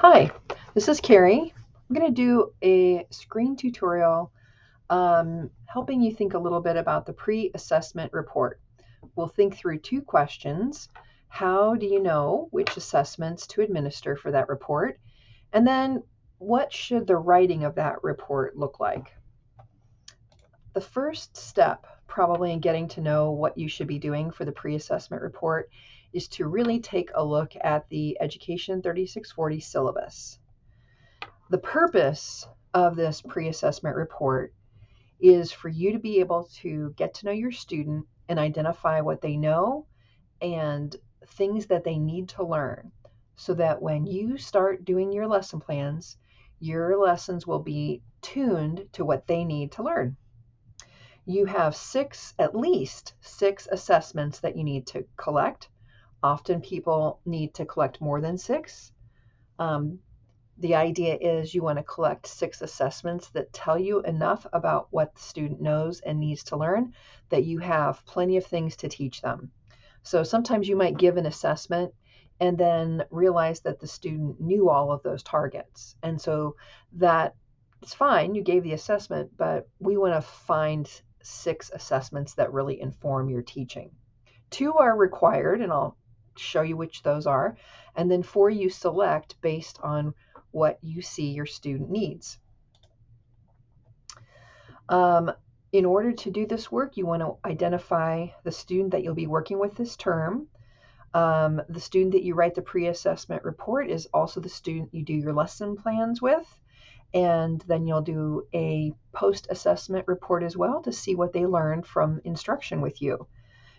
Hi, this is Carrie. I'm going to do a screen tutorial helping you think a little bit about the pre-assessment report. We'll think through two questions. How do you know which assessments to administer for that report? And then what should the writing of that report look like? The first step, probably in getting to know what you should be doing for the pre-assessment report, is to really take a look at the Education 3640 syllabus. The purpose of this pre-assessment report is for you to be able to get to know your student and identify what they know and things that they need to learn so that when you start doing your lesson plans, your lessons will be tuned to what they need to learn. You have at least six assessments that you need to collect. Often people need to collect more than six. The idea is you want to collect six assessments that tell you enough about what the student knows and needs to learn that you have plenty of things to teach them. So sometimes you might give an assessment and then realize that the student knew all of those targets. And so that it's fine, you gave the assessment, but we want to find six assessments that really inform your teaching. Two are required, and I'll show you which those are. And then four you select based on what you see your student needs. In order to do this work, you want to identify the student that you'll be working with this term. The student that you write the pre-assessment report is also the student you do your lesson plans with. And then you'll do a post-assessment report as well to see what they learned from instruction with you.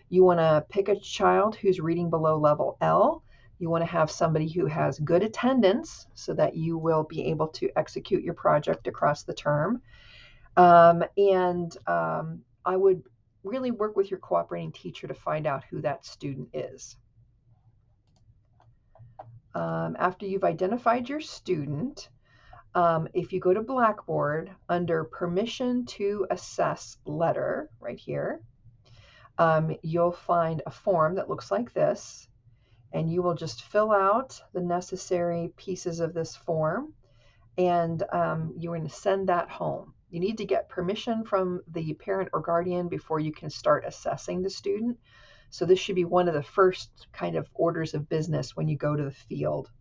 You want to pick a child who's reading below level L. You want to have somebody who has good attendance so that you will be able to execute your project across the term. I would really work with your cooperating teacher to find out who that student is. After you've identified your student, if you go to Blackboard under Permission to Assess Letter right here, you'll find a form that looks like this, and you will just fill out the necessary pieces of this form, and you're going to send that home. You need to get permission from the parent or guardian before you can start assessing the student. So this should be one of the first kind of orders of business when you go to the field.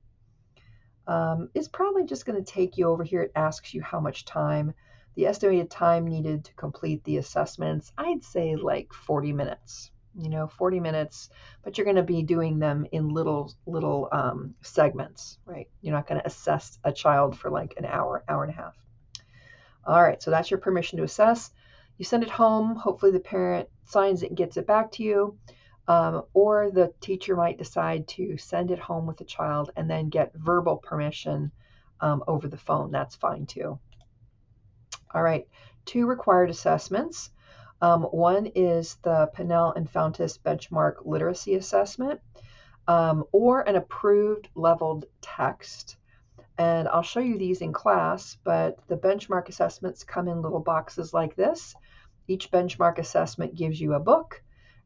It's probably just going to take you over here. It asks you how much time. The estimated time needed to complete the assessments, I'd say like 40 minutes. 40 minutes, but you're going to be doing them in little segments, right? You're not going to assess a child for like an hour and a half. All right, so that's your permission to assess. You send it home. Hopefully the parent signs it and gets it back to you. Or the teacher might decide to send it home with the child and then get verbal permission over the phone. That's fine too. All right, two required assessments. One is the Pinnell and Fountas Benchmark Literacy Assessment, or an approved leveled text. And I'll show you these in class, but the benchmark assessments come in little boxes like this. Each benchmark assessment gives you a book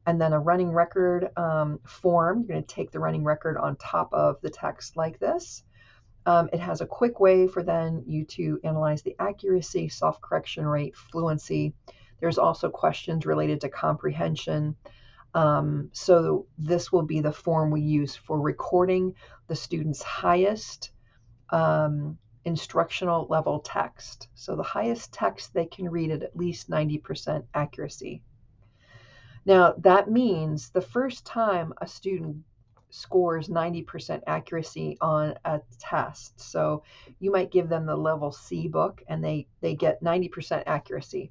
and then a running record form. You're going to take the running record on top of the text like this. It has a quick way for then you to analyze the accuracy, self-correction rate, fluency. There's also questions related to comprehension. So this will be the form we use for recording the student's highest instructional level text. So the highest text they can read at least 90% accuracy. Now that means the first time a student scores 90% accuracy on a test. So you might give them the level C book and they get 90% accuracy.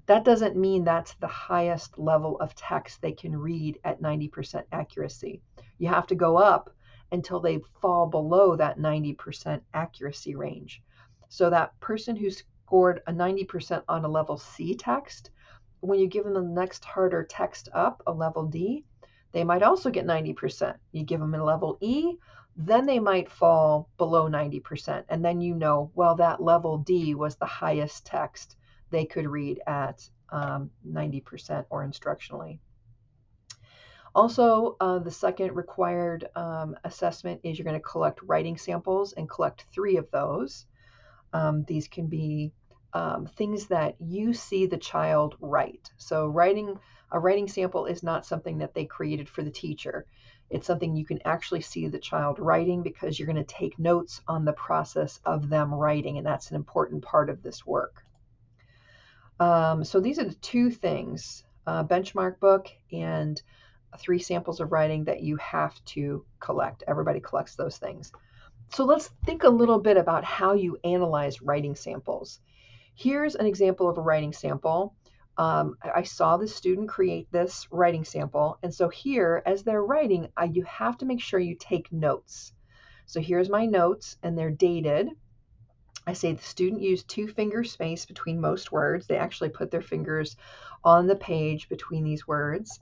That doesn't mean that's the highest level of text they can read at 90% accuracy. You have to go up until they fall below that 90% accuracy range. So that person who scored a 90% on a level C text, when you give them the next harder text up, a level D, they might also get 90%. You give them a level E, then they might fall below 90%. And then well, that level D was the highest text they could read at 90% or instructionally. Also, the second required assessment is you're going to collect writing samples and collect 3 of those. These can be things that you see the child write. So a writing sample is not something that they created for the teacher. It's something you can actually see the child writing because you're going to take notes on the process of them writing, and that's an important part of this work. So these are the 2 things, benchmark book and 3 samples of writing that you have to collect. Everybody collects those things. So let's think a little bit about how you analyze writing samples. Here's an example of a writing sample. I saw the student create this writing sample, and so here, as they're writing, you have to make sure you take notes. So here's my notes, and they're dated. I say the student used 2-finger space between most words. They actually put their fingers on the page between these words.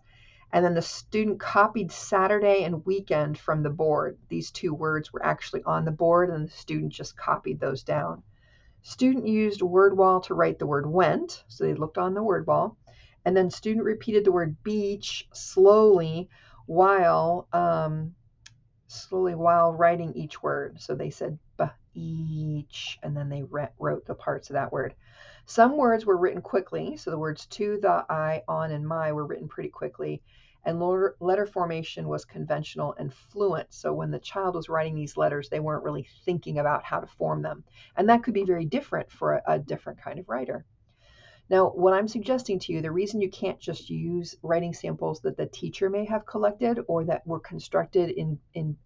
And then the student copied Saturday and weekend from the board. These 2 words were actually on the board, and the student just copied those down. Student used word wall to write the word went, so they looked on the word wall. And then student repeated the word beach slowly while writing each word. So they said each, and then they wrote the parts of that word. Some words were written quickly, so the words to, the, I, on, and my were written pretty quickly, and letter formation was conventional and fluent. So when the child was writing these letters, they weren't really thinking about how to form them, and that could be very different for a different kind of writer. Now, what I'm suggesting to you, the reason you can't just use writing samples that the teacher may have collected or that were constructed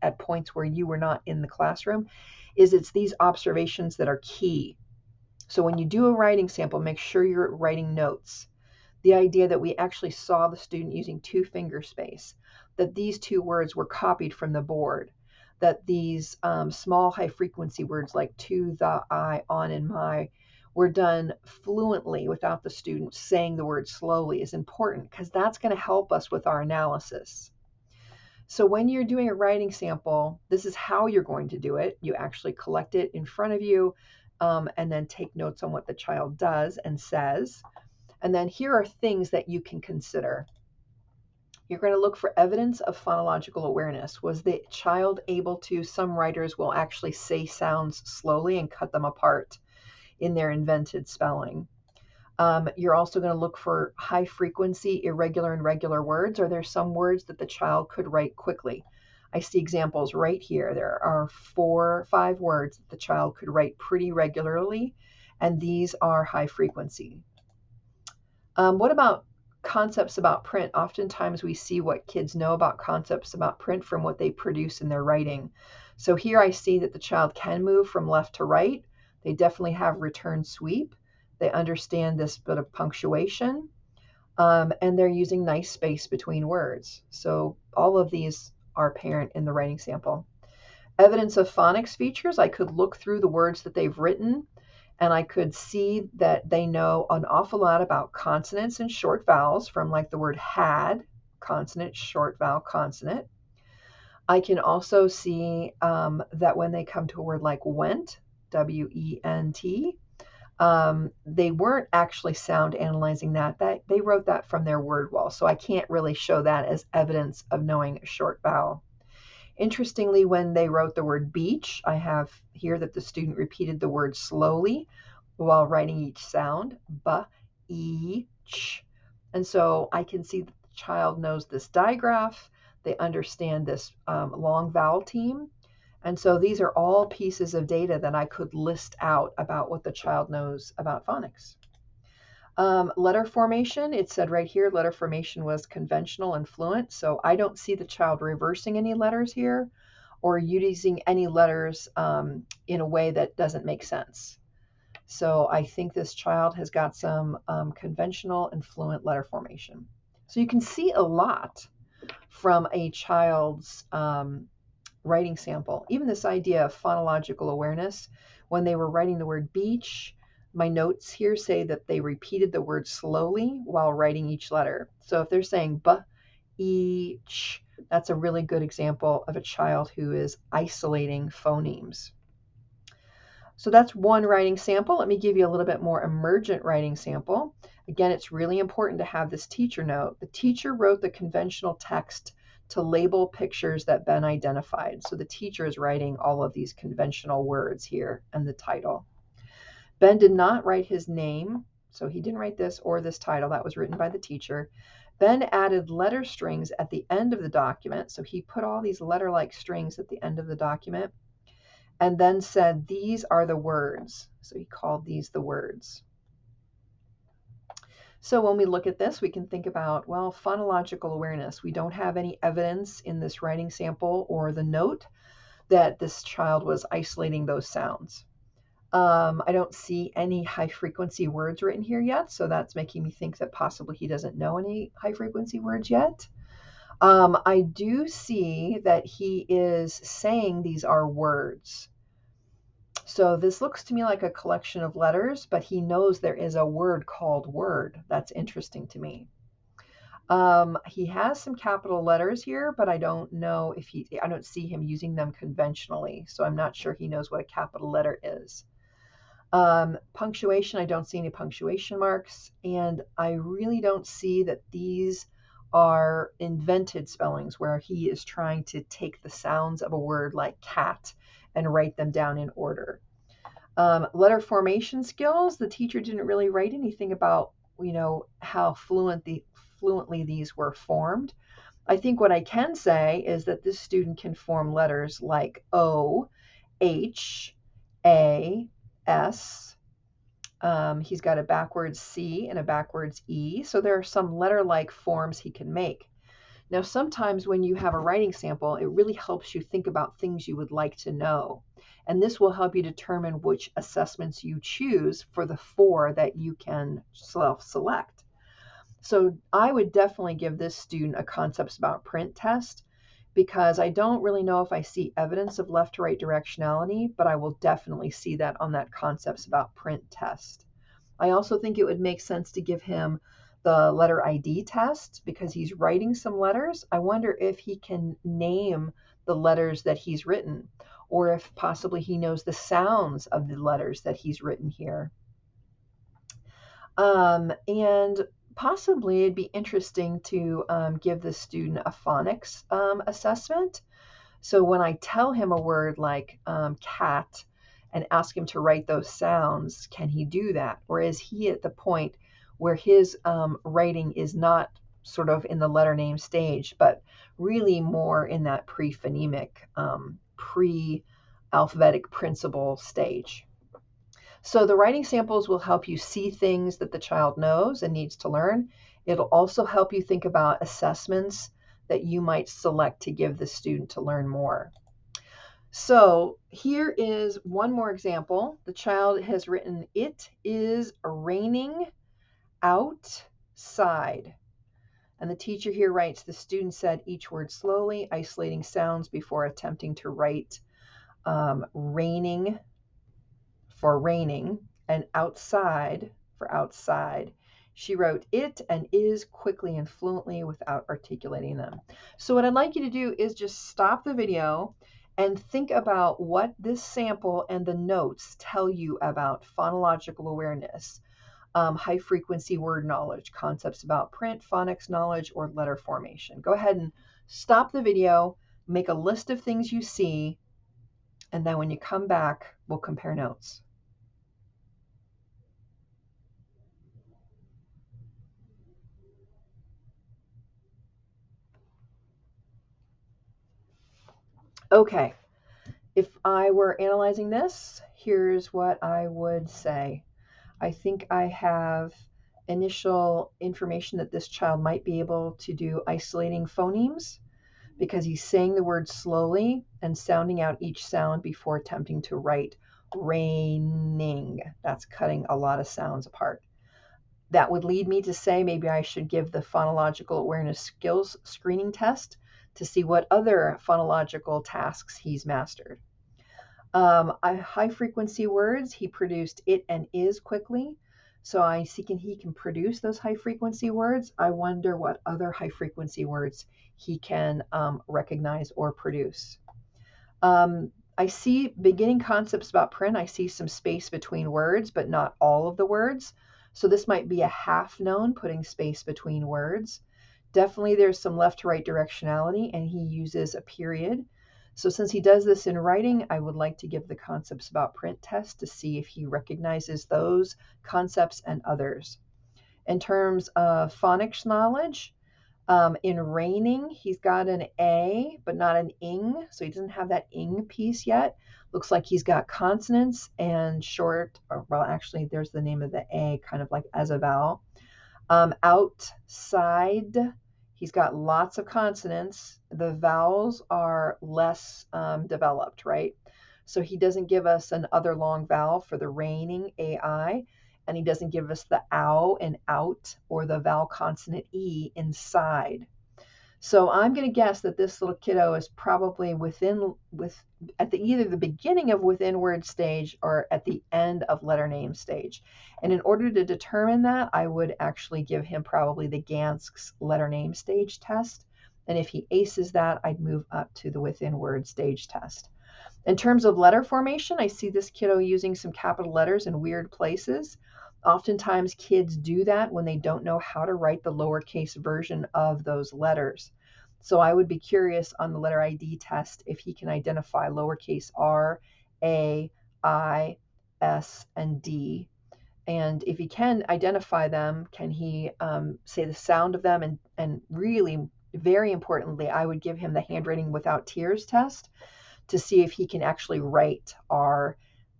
at points where you were not in the classroom is it's these observations that are key. So when you do a writing sample, make sure you're writing notes. The idea that we actually saw the student using 2-finger space, that these 2 words were copied from the board, that these small high-frequency words like to, the, I, on, and my were done fluently without the student saying the word slowly is important because that's going to help us with our analysis. So when you're doing a writing sample, this is how you're going to do it. You actually collect it in front of you and then take notes on what the child does and says. And then here are things that you can consider. You're going to look for evidence of phonological awareness. Was the child able to, some writers will actually say sounds slowly and cut them apart in their invented spelling. You're also going to look for high frequency, irregular, and regular words. Are there some words that the child could write quickly? I see examples right here. There are 4 or 5 words that the child could write pretty regularly, and these are high frequency. What about concepts about print? Oftentimes we see what kids know about concepts about print from what they produce in their writing. So here I see that the child can move from left to right. They definitely have return sweep. They understand this bit of punctuation, and they're using nice space between words. So all of these are apparent in the writing sample. Evidence of phonics features, I could look through the words that they've written, and I could see that they know an awful lot about consonants and short vowels from like the word had, consonant, short vowel, consonant. I can also see that when they come to a word like went, W-E-N-T, they weren't actually sound analyzing that they wrote that from their word wall. So I can't really show that as evidence of knowing a short vowel. Interestingly, when they wrote the word beach, I have here that the student repeated the word slowly while writing each sound, each. And so I can see that the child knows this digraph. They understand this long vowel team. And so these are all pieces of data that I could list out about what the child knows about phonics. Letter formation, it said right here, letter formation was conventional and fluent. So I don't see the child reversing any letters here or using any letters in a way that doesn't make sense. So I think this child has got some conventional and fluent letter formation. So you can see a lot from a child's writing sample. Even this idea of phonological awareness, when they were writing the word beach, my notes here say that they repeated the word slowly while writing each letter. So if they're saying each, that's a really good example of a child who is isolating phonemes. So that's one writing sample. Let me give you a little bit more emergent writing sample. Again, it's really important to have this teacher note. The teacher wrote the conventional text to label pictures that Ben identified. So the teacher is writing all of these conventional words here and the title. Ben did not write his name, so he didn't write this or this title. That was written by the teacher. Ben added letter strings at the end of the document. So he put all these letter-like strings at the end of the document and then said, these are the words. So he called these the words. So when we look at this, we can think about, well, phonological awareness. We don't have any evidence in this writing sample or the note that this child was isolating those sounds. I don't see any high frequency words written here yet, so that's making me think that possibly he doesn't know any high frequency words yet. I do see that he is saying these are words. So this looks to me like a collection of letters, but he knows there is a word called word. That's interesting to me. He has some capital letters here, but I don't know if I don't see him using them conventionally, so I'm not sure he knows what a capital letter is. Punctuation, I don't see any punctuation marks, and I really don't see that these are invented spellings where he is trying to take the sounds of a word like cat and write them down in order. Letter formation skills, the teacher didn't really write anything about, how fluently these were formed. I think what I can say is that this student can form letters like O, H, A, S. He's got a backwards C and a backwards E. So there are some letter-like forms he can make. Now, sometimes when you have a writing sample, it really helps you think about things you would like to know. And this will help you determine which assessments you choose for the 4 that you can self-select. So I would definitely give this student a concepts about print test, because I don't really know if I see evidence of left to right directionality, but I will definitely see that on that concepts about print test. I also think it would make sense to give him the letter ID test because he's writing some letters. I wonder if he can name the letters that he's written, or if possibly he knows the sounds of the letters that he's written here. And possibly it'd be interesting to give the student a phonics assessment. So when I tell him a word like cat and ask him to write those sounds, can he do that? Or is he at the point where his writing is not sort of in the letter name stage, but really more in that pre-phonemic, pre-alphabetic principle stage? So the writing samples will help you see things that the child knows and needs to learn. It'll also help you think about assessments that you might select to give the student to learn more. So here is one more example. The child has written, "It is raining outside." And the teacher here writes, the student said each word slowly, isolating sounds before attempting to write raining for raining and outside for outside. She wrote it and is quickly and fluently without articulating them. So what I'd like you to do is just stop the video and think about what this sample and the notes tell you about phonological awareness, high frequency word knowledge, concepts about print, phonics knowledge, or letter formation. Go ahead and stop the video, make a list of things you see, and then when you come back, we'll compare notes. Okay, if I were analyzing this, here's what I would say. I think I have initial information that this child might be able to do isolating phonemes because he's saying the word slowly and sounding out each sound before attempting to write raining. That's cutting a lot of sounds apart. That would lead me to say maybe I should give the phonological awareness skills screening test to see what other phonological tasks he's mastered. High frequency words, he produced it and is quickly. So I see he can produce those high frequency words. I wonder what other high frequency words he can recognize or produce. I see beginning concepts about print. I see some space between words, but not all of the words. So this might be a half known, putting space between words. Definitely there's some left to right directionality, and he uses a period. So since he does this in writing, I would like to give the concepts about print test to see if he recognizes those concepts and others. In terms of phonics knowledge, in raining, he's got an A, but not an ing, so he doesn't have that ing piece yet. Looks like he's got consonants and short, or, well, actually, there's the name of the A, kind of like as a vowel. Outside, he's got lots of consonants. The vowels are less developed, right? So he doesn't give us an other long vowel for the raining, AI, and he doesn't give us the ow and out or the vowel consonant E inside. So I'm going to guess that this little kiddo is probably at either the beginning of within word stage or at the end of letter name stage. And in order to determine that, I would actually give him probably the Gansk's letter name stage test. And if he aces that, I'd move up to the within word stage test. In terms of letter formation, I see this kiddo using some capital letters in weird places. Oftentimes kids do that when they don't know how to write the lowercase version of those letters. So I would be curious on the letter ID test if he can identify lowercase r, a, I, s, and d. And if he can identify them, can he say the sound of them? And really, very importantly, I would give him the handwriting without tears test to see if he can actually write R,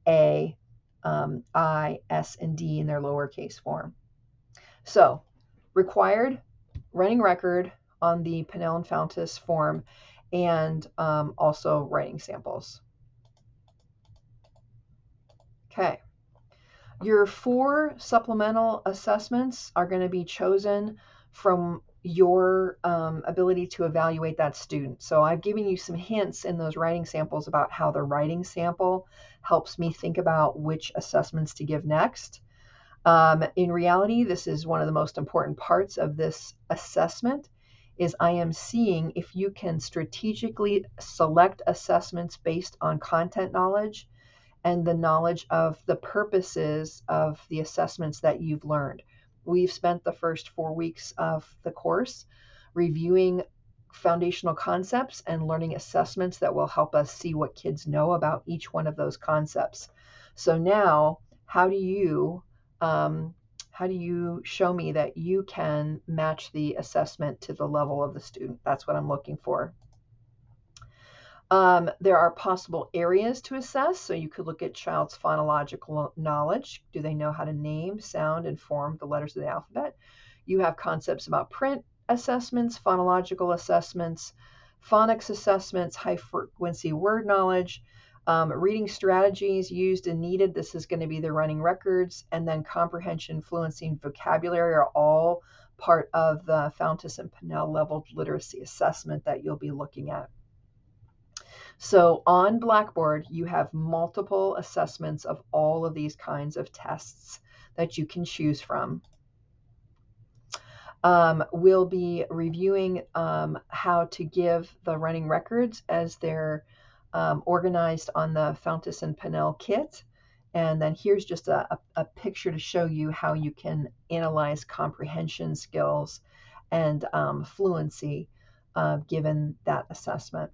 A, I, S, and D in their lowercase form. So required running record on the Pinnell and Fountas form, and also writing samples. Okay. Your 4 supplemental assessments are going to be chosen from your ability to evaluate that student. So I've given you some hints in those writing samples about how the writing sample helps me think about which assessments to give next. In reality, this is one of the most important parts of this assessment is I am seeing if you can strategically select assessments based on content knowledge and the knowledge of the purposes of the assessments that you've learned. We've spent the first 4 weeks of the course reviewing foundational concepts and learning assessments that will help us see what kids know about each one of those concepts. So now, how do you show me that you can match the assessment to the level of the student? That's what I'm looking for. There are possible areas to assess. So you could look at child's phonological knowledge. Do they know how to name, sound, and form the letters of the alphabet? You have concepts about print assessments, phonological assessments, phonics assessments, high-frequency word knowledge, reading strategies used and needed. This is going to be the running records. And then comprehension, fluency, and vocabulary are all part of the Fountas and Pinnell level literacy assessment that you'll be looking at. So on Blackboard, you have multiple assessments of all of these kinds of tests that you can choose from. We'll be reviewing how to give the running records as they're organized on the Fountas and Pinnell kit. And then here's just a picture to show you how you can analyze comprehension skills and fluency given that assessment.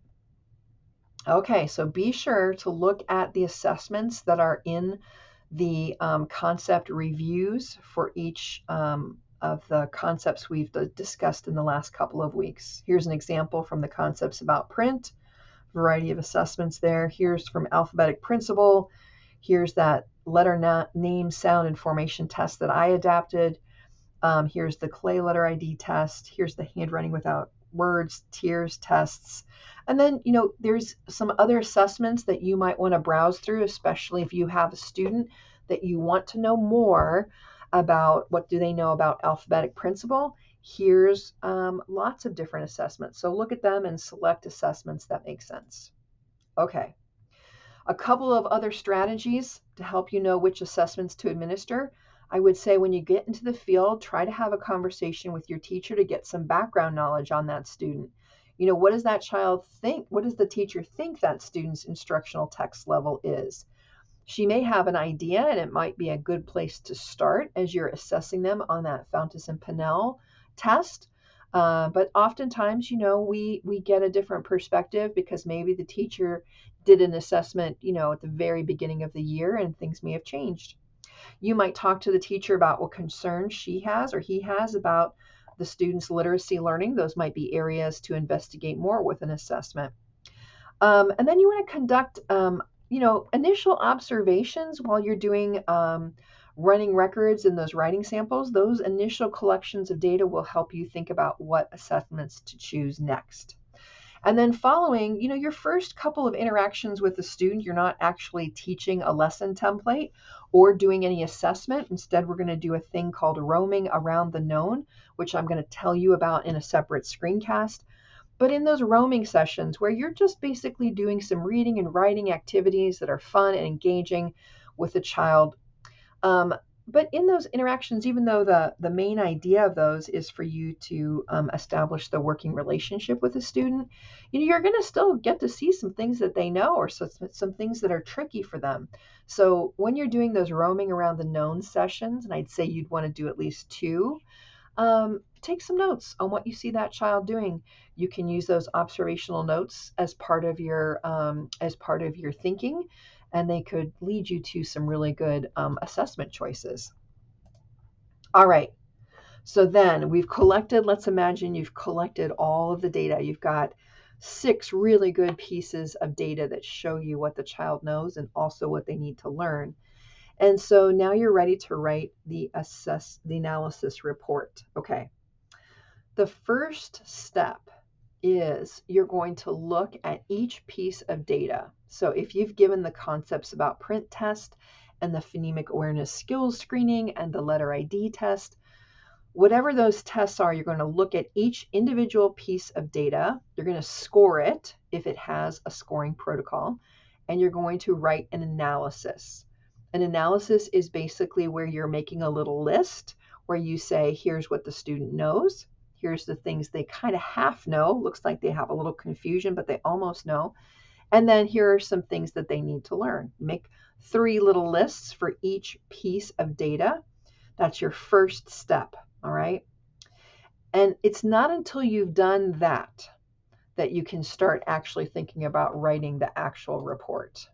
Okay, so be sure to look at the assessments that are in the concept reviews for each of the concepts we've discussed in the last couple of weeks. Here's an example from the concepts about print, variety of assessments there. Here's from alphabetic principle. Here's that letter name, sound, and formation test that I adapted. Here's the clay letter ID test. Here's the handwriting without words, tears tests. And then, there's some other assessments that you might want to browse through, especially if you have a student that you want to know more about what do they know about alphabetic principle. Here's lots of different assessments. So look at them and select assessments that make sense. Okay. A couple of other strategies to help you know which assessments to administer. I would say when you get into the field, try to have a conversation with your teacher to get some background knowledge on that student. What does that child think? What does the teacher think that student's instructional text level is? She may have an idea, and it might be a good place to start as you're assessing them on that Fountas and Pinnell test. But oftentimes, we get a different perspective because maybe the teacher did an assessment, at the very beginning of the year and things may have changed. You might talk to the teacher about what concerns she has or he has about the student's literacy learning. Those might be areas to investigate more with an assessment. And then you want to conduct, initial observations while you're doing running records in those writing samples. Those initial collections of data will help you think about what assessments to choose next. And then following, your first couple of interactions with the student, you're not actually teaching a lesson template or doing any assessment. Instead, we're going to do a thing called roaming around the known, which I'm going to tell you about in a separate screencast. But in those roaming sessions where you're just basically doing some reading and writing activities that are fun and engaging with the child, but in those interactions, even though the main idea of those is for you to establish the working relationship with the student, you're going to still get to see some things that they know or some things that are tricky for them. So when you're doing those roaming around the known sessions, and I'd say you'd want to do at least 2, take some notes on what you see that child doing. You can use those observational notes as part of your thinking, and they could lead you to some really good assessment choices. All right. So then let's imagine you've collected all of the data. You've got 6 really good pieces of data that show you what the child knows and also what they need to learn. And so now you're ready to write the analysis report. Okay. The first step is you're going to look at each piece of data. So if you've given the concepts about print test and the phonemic awareness skills screening and the letter ID test, whatever those tests are, you're going to look at each individual piece of data. You're going to score it if it has a scoring protocol, and you're going to write an analysis. An analysis is basically where you're making a little list where you say, here's what the student knows. Here's the things they kind of half know. Looks like they have a little confusion, but they almost know. And then here are some things that they need to learn. Make 3 little lists for each piece of data. That's your first step, all right? And it's not until you've done that you can start actually thinking about writing the actual report.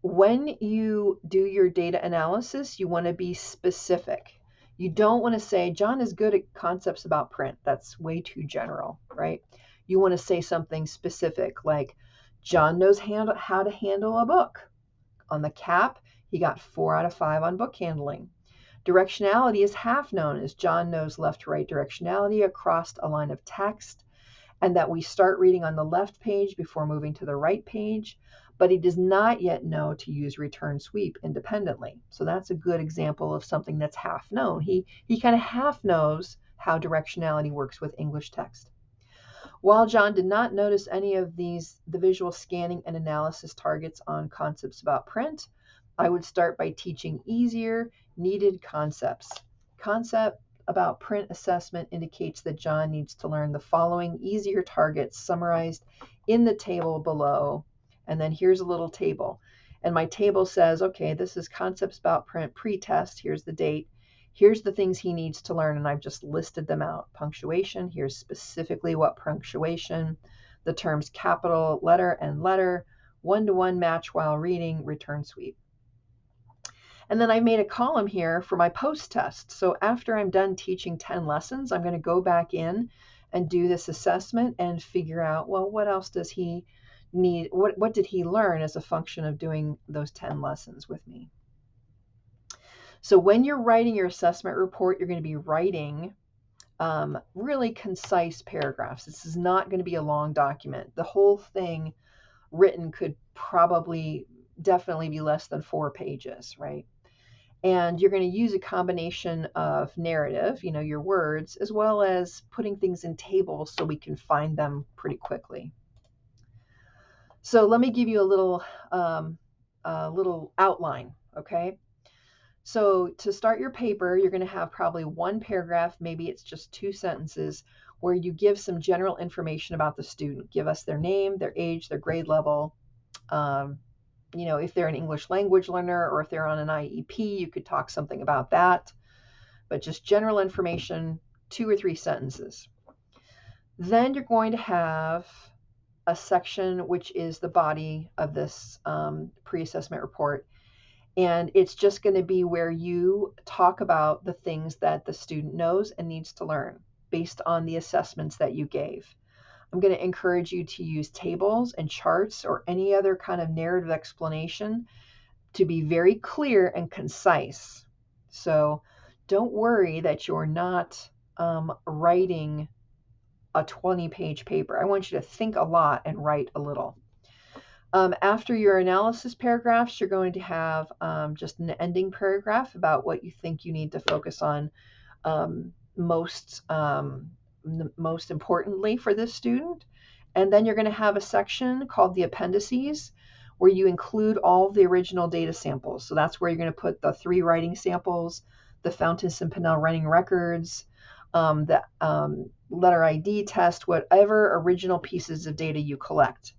When you do your data analysis, you want to be specific. You don't want to say, John is good at concepts about print. That's way too general, right? You want to say something specific, like John knows how to handle a book. On the CAP, he got 4 out of 5 on book handling. Directionality is half known as John knows left to right directionality across a line of text, and that we start reading on the left page before moving to the right page, but he does not yet know to use return sweep independently. So that's a good example of something that's half known. He kind of half knows how directionality works with English text. While John did not notice any of the visual scanning and analysis targets on concepts about print, I would start by teaching easier, needed concepts. Concept about print assessment indicates that John needs to learn the following easier targets summarized in the table below. And then here's a little table. And my table says, okay, this is concepts about print pre-test. Here's the date. Here's the things he needs to learn. And I've just listed them out. Punctuation. Here's specifically what punctuation. The terms capital letter and letter. One-to-one match while reading. Return sweep. And then I made a column here for my post-test. So after I'm done teaching 10 lessons, I'm going to go back in and do this assessment and figure out, well, what else does he need? What did he learn as a function of doing those 10 lessons with me? So when you're writing your assessment report, you're going to be writing really concise paragraphs. This is not going to be a long document. The whole thing written could definitely be less than 4 pages, right? And you're going to use a combination of narrative, your words, as well as putting things in tables so we can find them pretty quickly. So let me give you a little outline, okay? So to start your paper, you're going to have probably 1 paragraph, maybe it's just 2 sentences, where you give some general information about the student. Give us their name, their age, their grade level, if they're an English language learner or if they're on an IEP, you could talk something about that. But just general information, 2 or 3 sentences. Then you're going to have a section which is the body of this pre-assessment report. And it's just going to be where you talk about the things that the student knows and needs to learn based on the assessments that you gave. I'm going to encourage you to use tables and charts or any other kind of narrative explanation to be very clear and concise. So don't worry that you're not writing a 20-page paper. I want you to think a lot and write a little. After your analysis paragraphs, you're going to have just an ending paragraph about what you think you need to focus on most importantly for this student. And then you're going to have a section called the appendices, where you include all of the original data samples. So that's where you're going to put the 3 writing samples, the Fountas and Pinnell writing records, the letter ID test, whatever original pieces of data you collect.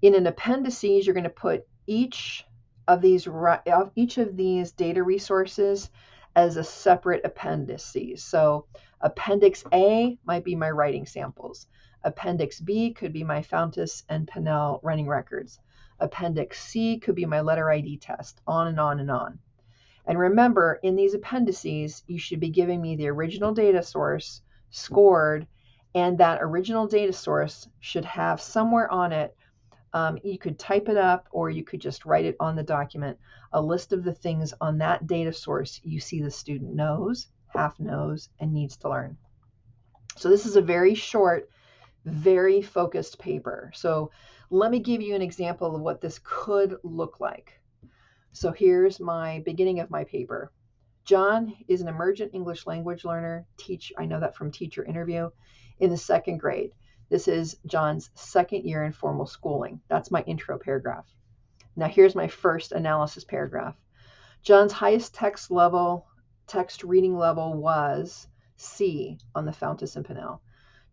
In an appendices, you're going to put each of these data resources as a separate appendices. So Appendix A might be my writing samples. Appendix B could be my Fountas and Pinnell writing records. Appendix C could be my letter ID test, on and on and on. And remember, in these appendices, you should be giving me the original data source scored, and that original data source should have somewhere on it, you could type it up or you could just write it on the document, a list of the things on that data source you see the student knows, half knows, and needs to learn. So this is a very short, very focused paper. So let me give you an example of what this could look like. So here's my beginning of my paper. John is an emergent English language learner. I know that from teacher interview, in the 2nd grade. This is John's 2nd year in formal schooling. That's my intro paragraph. Now here's my first analysis paragraph. John's highest text reading level was C on the Fountas and Pinnell.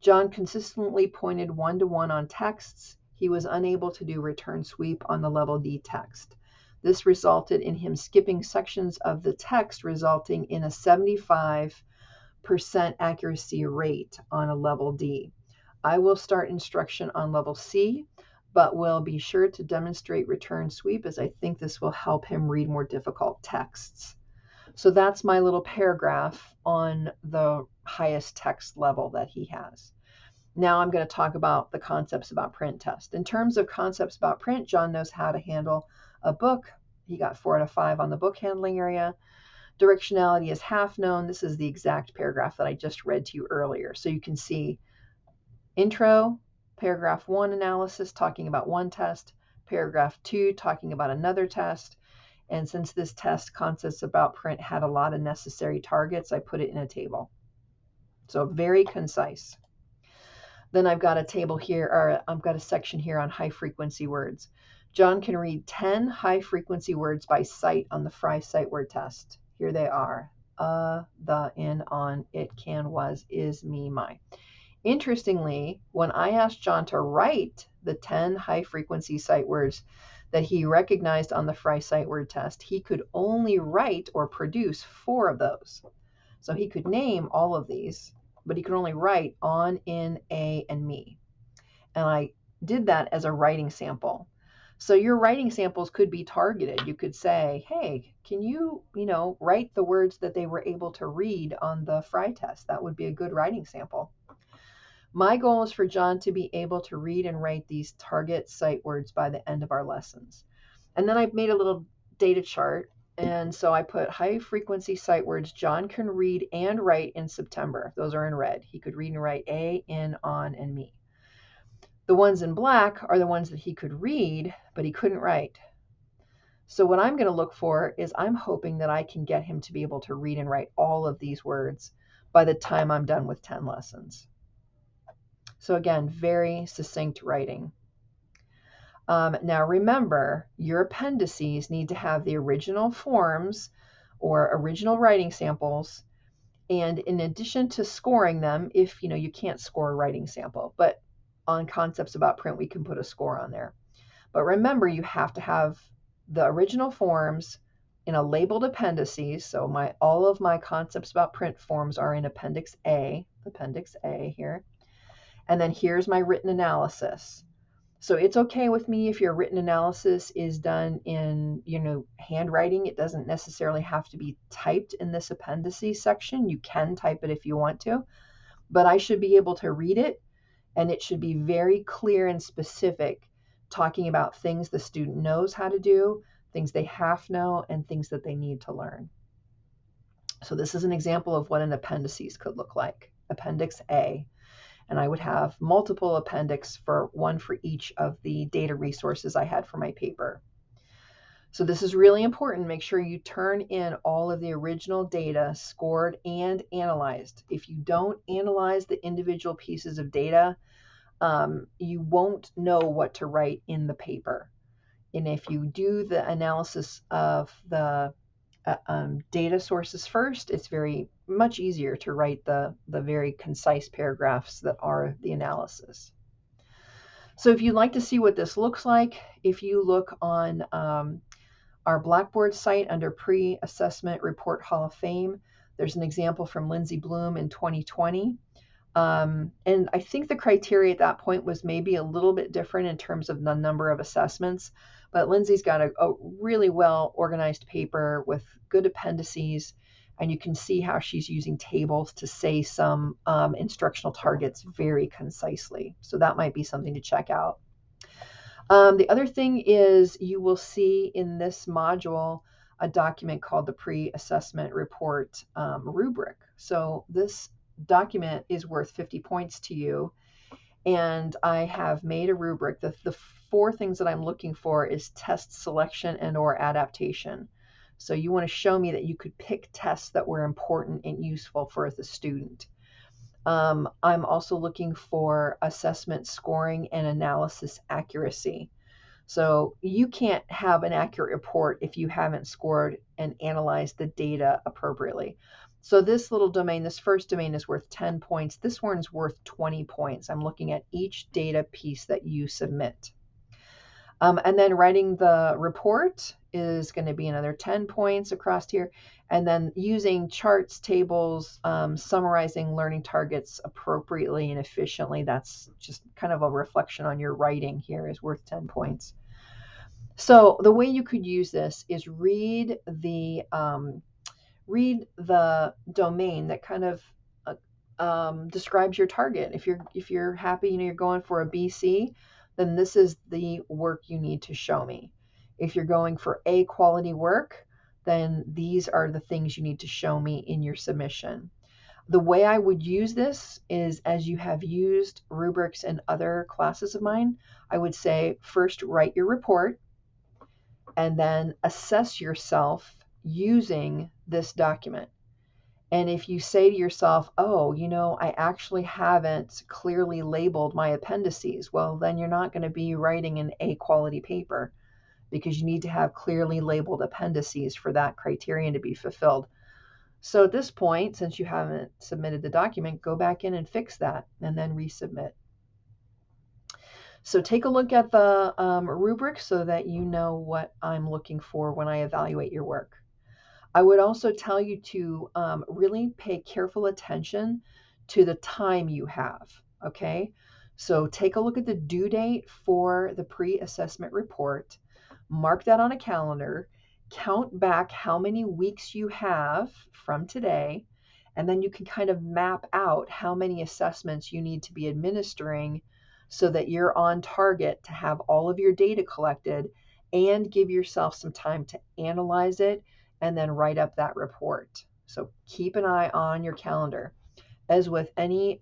John consistently pointed 1-to-1 on texts. He was unable to do return sweep on the level D text. This resulted in him skipping sections of the text, resulting in a 75% accuracy rate on a level D. I will start instruction on level C, but will be sure to demonstrate return sweep, as I think this will help him read more difficult texts. So that's my little paragraph on the highest text level that he has. Now I'm going to talk about the concepts about print test. In terms of concepts about print, John knows how to handle a book. He got 4 out of 5 on the book handling area. Directionality is half known. This is the exact paragraph that I just read to you earlier. So you can see intro, paragraph 1 analysis talking about one test, paragraph 2 talking about another test. And since this test, concepts about print, had a lot of necessary targets, I put it in a table. So very concise. Then I've got a table here, or I've got a section here on high frequency words. John can read 10 high frequency words by sight on the Fry sight word test. Here they are: the, in, on, it, can, was, is, me, my. Interestingly, when I asked John to write the 10 high frequency sight words that he recognized on the Fry sight word test, he could only write or produce 4 of those. So he could name all of these, but he could only write on, in, a, and me. And I did that as a writing sample. So your writing samples could be targeted. You could say, hey, can you, write the words that they were able to read on the Fry test? That would be a good writing sample. My goal is for John to be able to read and write these target sight words by the end of our lessons. And then I've made a little data chart. And so I put high frequency sight words John can read and write in September. Those are in red. He could read and write a, in, on, and me. The ones in black are the ones that he could read, but he couldn't write. So what I'm going to look for is I'm hoping that I can get him to be able to read and write all of these words by the time I'm done with 10 lessons. So again, very succinct writing. Now remember, your appendices need to have the original forms or original writing samples. And in addition to scoring them, if you can't score a writing sample, but on concepts about print, we can put a score on there. But remember, you have to have the original forms in a labeled appendices. So all of my concepts about print forms are in Appendix A here. And then here's my written analysis. So it's okay with me if your written analysis is done in, handwriting. It doesn't necessarily have to be typed in this appendices section. You can type it if you want to, but I should be able to read it, and it should be very clear and specific, talking about things the student knows how to do, things they have to know, and things that they need to learn. So this is an example of what an appendices could look like. Appendix A. And I would have multiple appendix, one for each of the data resources I had for my paper. So this is really important. Make sure you turn in all of the original data, scored and analyzed. If you don't analyze the individual pieces of data, you won't know what to write in the paper. And if you do the analysis of the data sources first, it's very much easier to write the very concise paragraphs that are the analysis. So if you'd like to see what this looks like, if you look on our Blackboard site under Pre-Assessment Report Hall of Fame, there's an example from Lindsay Bloom in 2020. And I think the criteria at that point was maybe a little bit different in terms of the number of assessments, but Lindsay's got a really well organized paper with good appendices, and you can see how she's using tables to say some instructional targets very concisely. So that might be something to check out. The other thing is you will see in this module a document called the Pre-Assessment Report rubric. So this document is worth 50 points to you, and I have made a rubric. The 4 things that I'm looking for is test selection and or adaptation. So you want to show me that you could pick tests that were important and useful for the student. I'm also looking for assessment scoring and analysis accuracy. So you can't have an accurate report if you haven't scored and analyzed the data appropriately. So this little domain, this first domain, is worth 10 points. This one's worth 20 points. I'm looking at each data piece that you submit. And then writing the report is going to be another 10 points across here. And then using charts, tables, summarizing learning targets appropriately and efficiently, that's just kind of a reflection on your writing here, is worth 10 points. So the way you could use this is read the domain that kind of describes your target. If you're happy, you're going for a BC, then this is the work you need to show me. If you're going for A quality work, then these are the things you need to show me in your submission. The way I would use this is, as you have used rubrics in other classes of mine, I would say first write your report and then assess yourself using this document. And if you say to yourself, oh, I actually haven't clearly labeled my appendices, well, then you're not going to be writing an A quality paper, because you need to have clearly labeled appendices for that criterion to be fulfilled. So at this point, since you haven't submitted the document, go back in and fix that and then resubmit. So take a look at the rubric so that you know what I'm looking for when I evaluate your work. I would also tell you to really pay careful attention to the time you have, okay? So take a look at the due date for the pre-assessment report, mark that on a calendar, count back how many weeks you have from today, and then you can kind of map out how many assessments you need to be administering so that you're on target to have all of your data collected and give yourself some time to analyze it and then write up that report. So keep an eye on your calendar. As with any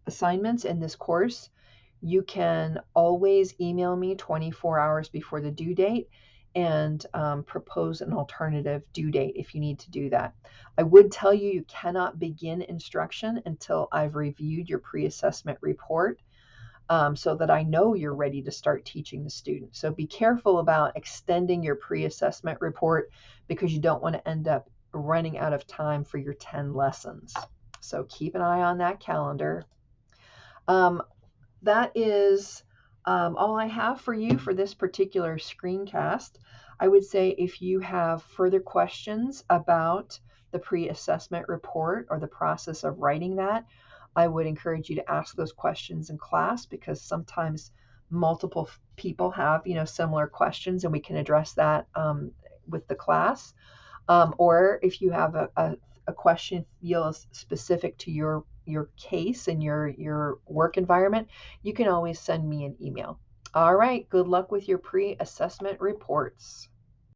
assignments in this course, you can always email me 24 hours before the due date and propose an alternative due date if you need to do that. I would tell you, you cannot begin instruction until I've reviewed your pre-assessment report, so that I know you're ready to start teaching the student. So be careful about extending your pre-assessment report, because you don't want to end up running out of time for your 10 lessons. So keep an eye on that calendar. That is all I have for you for this particular screencast. I would say if you have further questions about the pre-assessment report or the process of writing that, I would encourage you to ask those questions in class, because sometimes multiple people have, similar questions, and we can address that with the class. Or if you have a question feels specific to your case and your work environment, you can always send me an email. All right, good luck with your pre-assessment reports.